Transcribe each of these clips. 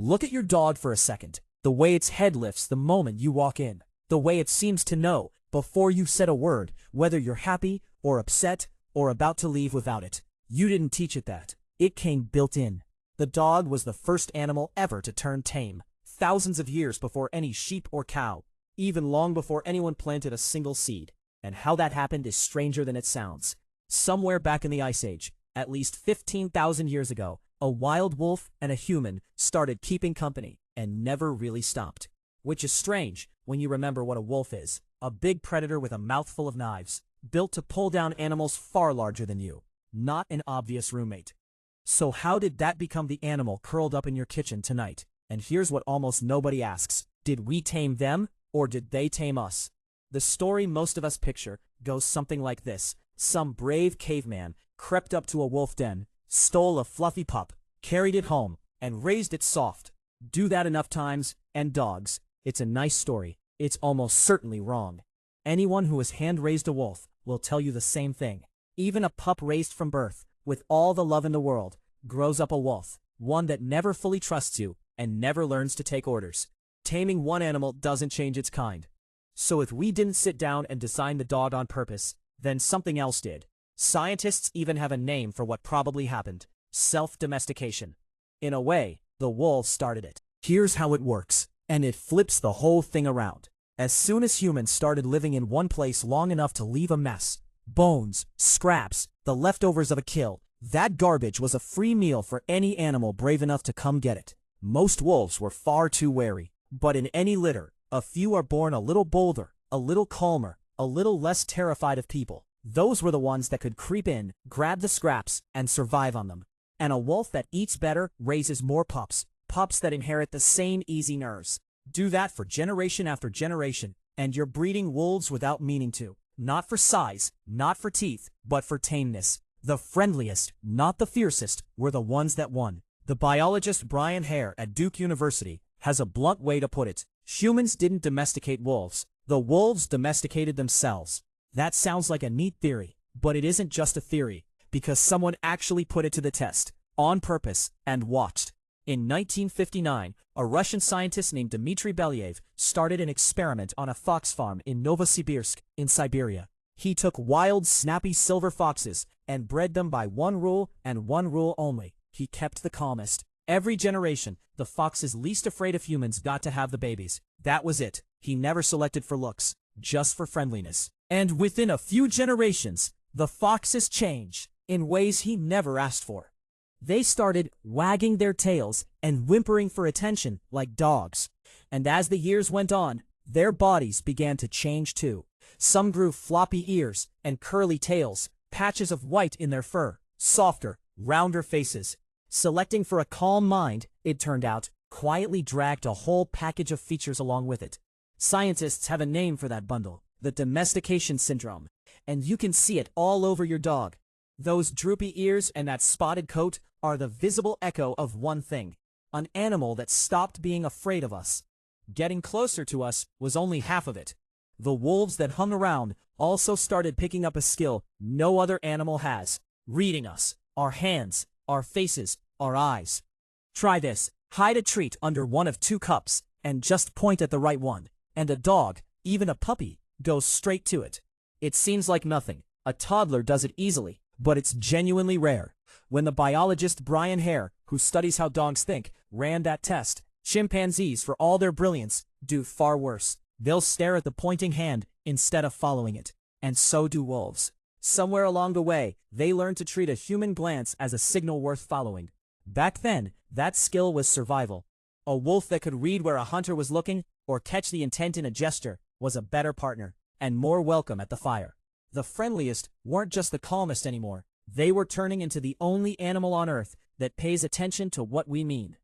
Look at your dog for a second. The way its head lifts the moment you walk in. The way it seems to know, before you've said a word, whether you're happy or upset or about to leave without it. You didn't teach it that. It came built in. The dog was the first animal ever to turn tame, thousands of years before any sheep or cow, even long before anyone planted a single seed. And how that happened is stranger than it sounds. Somewhere back in the Ice Age, at least 15,000 years ago, a wild wolf and a human started keeping company and never really stopped. Which is strange when you remember what a wolf is. A big predator with a mouthful of knives, built to pull down animals far larger than you. Not an obvious roommate. So how did that become the animal curled up in your kitchen tonight? And here's what almost nobody asks. Did we tame them, or did they tame us? The story most of us picture goes something like this. Some brave caveman crept up to a wolf den, stole a fluffy pup, carried it home, and raised it soft. Do that enough times, and dogs. It's a nice story. It's almost certainly wrong. Anyone who has hand-raised a wolf will tell you the same thing. Even a pup raised from birth, with all the love in the world, grows up a wolf, one that never fully trusts you and never learns to take orders. Taming one animal doesn't change its kind. So if we didn't sit down and design the dog on purpose, then something else did. Scientists even have a name for what probably happened: self-domestication. In a way, the wolves started it. Here's how it works, and it flips the whole thing around. As soon as humans started living in one place long enough to leave a mess, bones, scraps, the leftovers of a kill, that garbage was a free meal for any animal brave enough to come get it. Most wolves were far too wary, but in any litter, a few are born a little bolder, a little calmer, a little less terrified of people. Those were the ones that could creep in, grab the scraps, and survive on them. And a wolf that eats better raises more pups, pups that inherit the same easy nerves. Do that for generation after generation, and you're breeding wolves without meaning to. Not for size, not for teeth, but for tameness. The friendliest, not the fiercest, were the ones that won. The biologist Brian Hare at Duke University has a blunt way to put it. Humans didn't domesticate wolves. The wolves domesticated themselves. That sounds like a neat theory, but it isn't just a theory, because someone actually put it to the test, on purpose, and watched. In 1959, a Russian scientist named Dmitry Belyaev started an experiment on a fox farm in Novosibirsk, in Siberia. He took wild, snappy silver foxes and bred them by one rule and one rule only. He kept the calmest. Every generation, the foxes least afraid of humans got to have the babies. That was it. He never selected for looks, just for friendliness. And within a few generations, the foxes changed in ways he never asked for. They started wagging their tails and whimpering for attention like dogs. And as the years went on, their bodies began to change too. Some grew floppy ears and curly tails, patches of white in their fur, softer, rounder faces. Selecting for a calm mind, it turned out, quietly dragged a whole package of features along with it. Scientists have a name for that bundle: the domestication syndrome. And you can see it all over your dog. Those droopy ears and that spotted coat are the visible echo of one thing: an animal that stopped being afraid of us. Getting closer to us was only half of it. The wolves that hung around also started picking up a skill no other animal has: reading us, our hands, our faces, our eyes. Try this. Hide a treat under one of two cups and just point at the right one, and a dog, even a puppy, goes straight to it. It seems like nothing. A toddler does it easily, but it's genuinely rare. When the biologist Brian Hare, who studies how dogs think, ran that test, chimpanzees, for all their brilliance, do far worse. They'll stare at the pointing hand instead of following it. And so do wolves. Somewhere along the way, they learned to treat a human glance as a signal worth following. Back then, that skill was survival. A wolf that could read where a hunter was looking or catch the intent in a gesture was a better partner and more welcome at the fire. The friendliest weren't just the calmest anymore. They were turning into the only animal on Earth that pays attention to what we mean.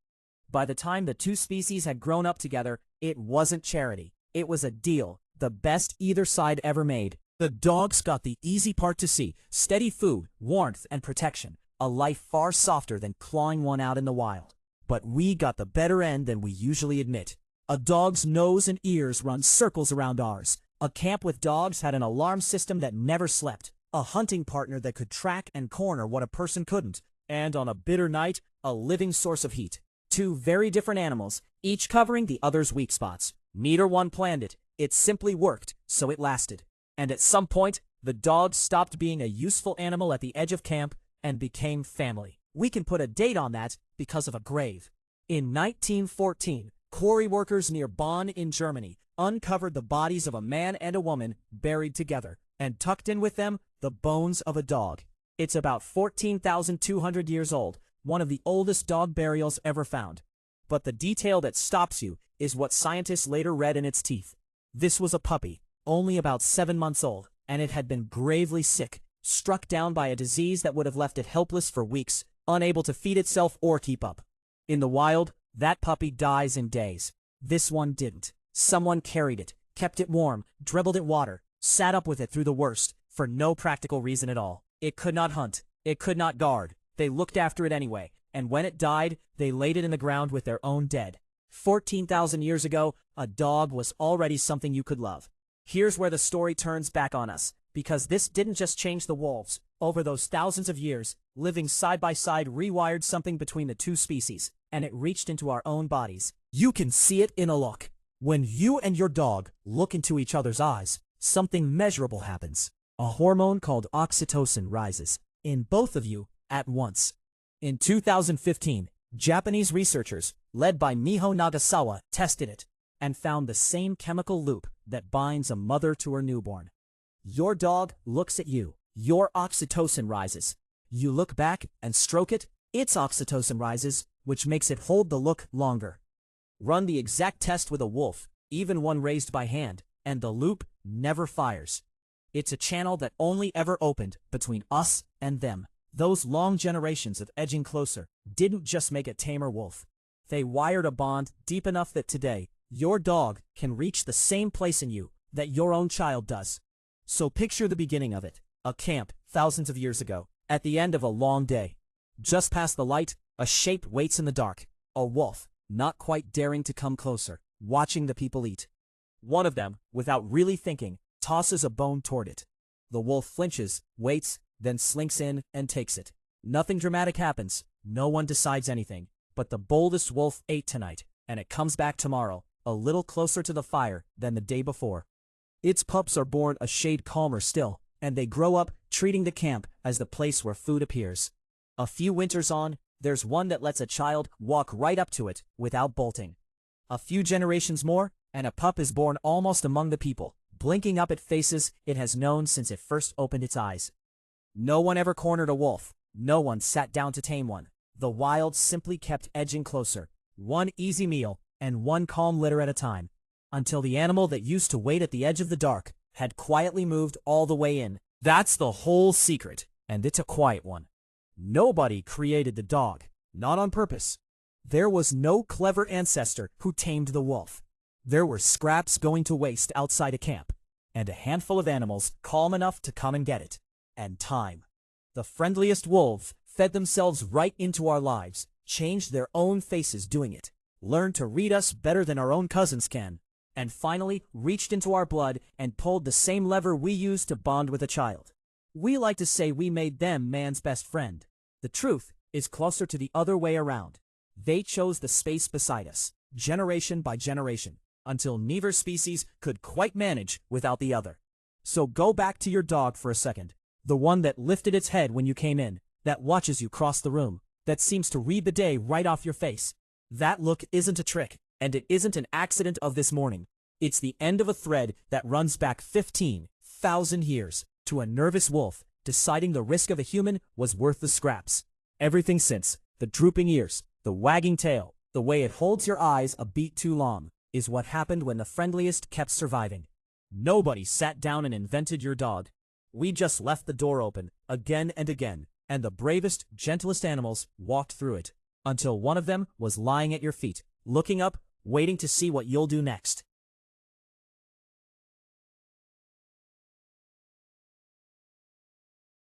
By the time the two species had grown up together, it wasn't charity. It was a deal, the best either side ever made. The dogs got the easy part to see: steady food, warmth, and protection. A life far softer than clawing one out in the wild. But we got the better end than we usually admit. A dog's nose and ears run circles around ours. A camp with dogs had an alarm system that never slept. A hunting partner that could track and corner what a person couldn't. And on a bitter night, a living source of heat. Two very different animals, each covering the other's weak spots. Neither one planned it. It simply worked, so it lasted. And at some point, the dog stopped being a useful animal at the edge of camp and became family. We can put a date on that because of a grave. In 1914, quarry workers near Bonn in Germany uncovered the bodies of a man and a woman buried together, and tucked in with them the bones of a dog. It's about 14,200 years old, one of the oldest dog burials ever found. But the detail that stops you is what scientists later read in its teeth. This was a puppy, only about 7 months old, and it had been gravely sick, struck down by a disease that would have left it helpless for weeks, unable to feed itself or keep up. In the wild, that puppy dies in days. This one didn't. Someone carried it, kept it warm, dribbled it water, sat up with it through the worst, for no practical reason at all. It could not hunt. It could not guard. They looked after it anyway, and when it died, they laid it in the ground with their own dead. 14,000 years ago, a dog was already something you could love. Here's where the story turns back on us, because this didn't just change the wolves. Over those thousands of years, living side by side rewired something between the two species, and it reached into our own bodies. You can see it in a look. When you and your dog look into each other's eyes, something measurable happens. A hormone called oxytocin rises in both of you at once. In 2015, Japanese researchers, led by Miho Nagasawa, tested it and found the same chemical loop that binds a mother to her newborn. Your dog looks at you. Your oxytocin rises. You look back and stroke it. Its oxytocin rises, which makes it hold the look longer. Run the exact test with a wolf, even one raised by hand, and the loop never fires. It's a channel that only ever opened between us and them. Those long generations of edging closer didn't just make a tamer wolf. They wired a bond deep enough that today, your dog can reach the same place in you that your own child does. So picture the beginning of it, a camp thousands of years ago, at the end of a long day. Just past the light, a shape waits in the dark, a wolf, not quite daring to come closer, watching the people eat. One of them, without really thinking, tosses a bone toward it. The wolf flinches, waits, then slinks in and takes it. Nothing dramatic happens. No one decides anything. But the boldest wolf ate tonight, and it comes back tomorrow, a little closer to the fire than the day before. Its pups are born a shade calmer still, and they grow up treating the camp as the place where food appears. A few winters on, there's one that lets a child walk right up to it without bolting. A few generations more, and a pup is born almost among the people, blinking up at faces it has known since it first opened its eyes. No one ever cornered a wolf. No one sat down to tame one. The wild simply kept edging closer, one easy meal and one calm litter at a time, until the animal that used to wait at the edge of the dark had quietly moved all the way in. That's the whole secret, and it's a quiet one. Nobody created the dog, not on purpose. There was no clever ancestor who tamed the wolf. There were scraps going to waste outside a camp, and a handful of animals calm enough to come and get it. And time. The friendliest wolves fed themselves right into our lives, changed their own faces doing it, learned to read us better than our own cousins can, and finally reached into our blood and pulled the same lever we use to bond with a child. We like to say we made them man's best friend. The truth is closer to the other way around. They chose the space beside us, generation by generation, until neither species could quite manage without the other. So go back to your dog for a second. The one that lifted its head when you came in, that watches you cross the room, that seems to read the day right off your face. That look isn't a trick, and it isn't an accident of this morning. It's the end of a thread that runs back 15,000 years to a nervous wolf deciding the risk of a human was worth the scraps. Everything since, the drooping ears, the wagging tail, the way it holds your eyes a beat too long, is what happened when the friendliest kept surviving. Nobody sat down and invented your dog. We just left the door open, again and again, and the bravest, gentlest animals walked through it, until one of them was lying at your feet, looking up, waiting to see what you'll do next.